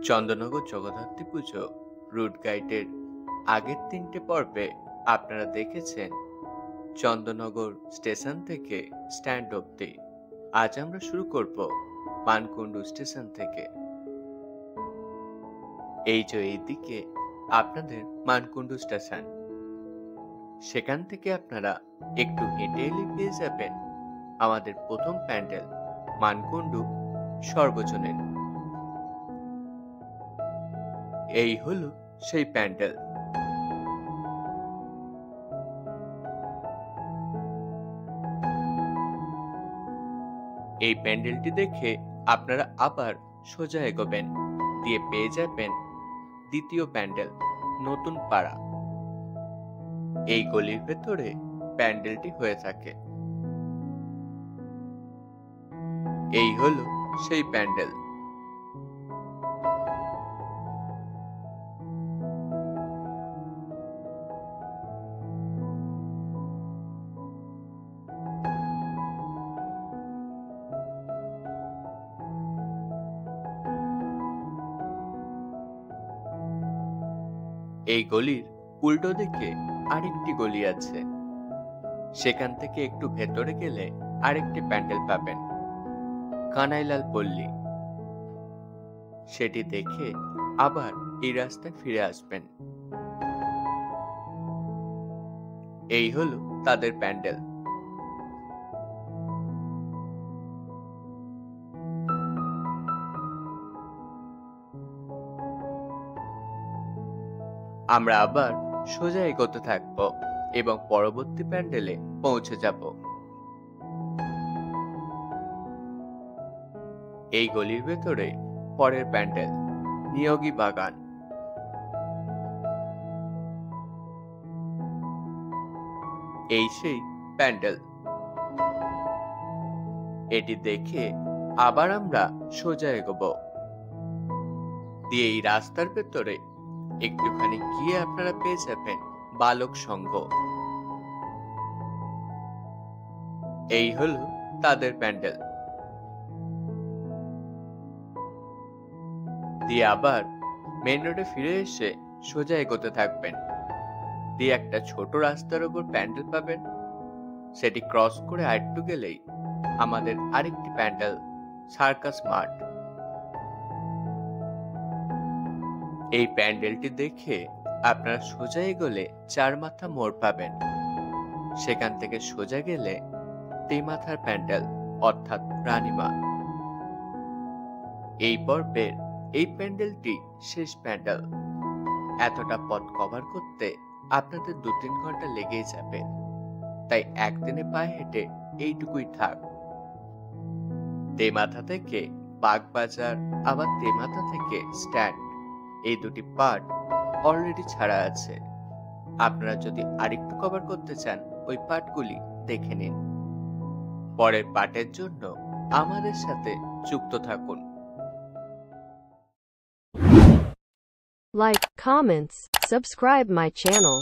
চন্দননগর জগদ্ধাত্রী পুজো root গাইডের আগের 3টে পর্বে আপনারা দেখেছেন চন্দননগর স্টেশন থেকে স্ট্যান্ড অবধি। আজ আমরা শুরু করব মানকুণ্ডু স্টেশন থেকে। এইদিকে আপনাদের মানকুণ্ডু স্টেশন, সেখান থেকে আপনারা একটু হেঁটে এলে পেয়ে যাবেন আমাদের প্রথম প্যান্ডেল মানকুণ্ডু সর্বজনীন। এই হলো সেই প্যান্ডেল। এই প্যান্ডেলটি দেখে আপনারা আবার সোজা এগোবেন, দিয়ে পেয়ে যাবেন দ্বিতীয় প্যান্ডেল নতুন পাড়া। এই গলির ভেতরে প্যান্ডেলটি হয়ে থাকে। এই হলো সেই প্যান্ডেল। এই গলির উল্টো দিকে আরেকটি গলি আছে, সেখান থেকে একটু ভেতরে গেলে আরেকটি প্যান্ডেল পাবেন কানাইলাল পল্লী। সেটি দেখে আবার এই রাস্তায় ফিরে আসবেন। এই হলো তাদের প্যান্ডেল। আমরা আবার সোজা এগোতে থাকব এবং পরবর্তী প্যান্ডেলে পৌঁছে যাব। এই গলির ভেতরে পরের প্যান্ডেল নিয়োগী বাগান। এই সেই প্যান্ডেল। এটি দেখে আবার আমরা সোজা এগোব, দিয়ে এই রাস্তার ভেতরে একটুখানি গিয়ে আপনারা পেয়ে যাবেন বালক সংঘ। এই হলো তাদের প্যান্ডেল। দিয়ে আবার মেন রোডে ফিরে এসে সোজা এগোতে থাকবেন, দিয়ে একটা ছোট রাস্তার উপর প্যান্ডেল পাবেন। সেটি ক্রস করে আরেকটু গেলেই আমাদের আরেকটি প্যান্ডেল সার্কাস মাঠ। এই প্যান্ডেলটি দেখে আপনারা সোজা এগোলে 4 মাথা মোড় পাবেন। সেখান থেকে সোজা গেলে তেমাথার প্যান্ডেল অর্থাৎ রানীমা। এই পর্বের এই প্যান্ডেলটি শেষ প্যান্ডেল। এতটা পথ কভার করতে আপনাদের 2-3 ঘন্টা লেগেই যাবে, তাই একদিনে পায়ে হেঁটে এইটুকুই থাক। তেমাথা থেকে বাগবাজার, আবার তেমাথা থেকে স্ট্যান্ড, এই দুটি পার্ট অলরেডি ছাড়া আছে। আপনারা যদি আরেকটু কভার করতে চান ওই পার্টগুলি দেখে নিন। পরের পার্টের জন্য আমাদের সাথে যুক্ত থাকুন। Like, comments, subscribe my channel.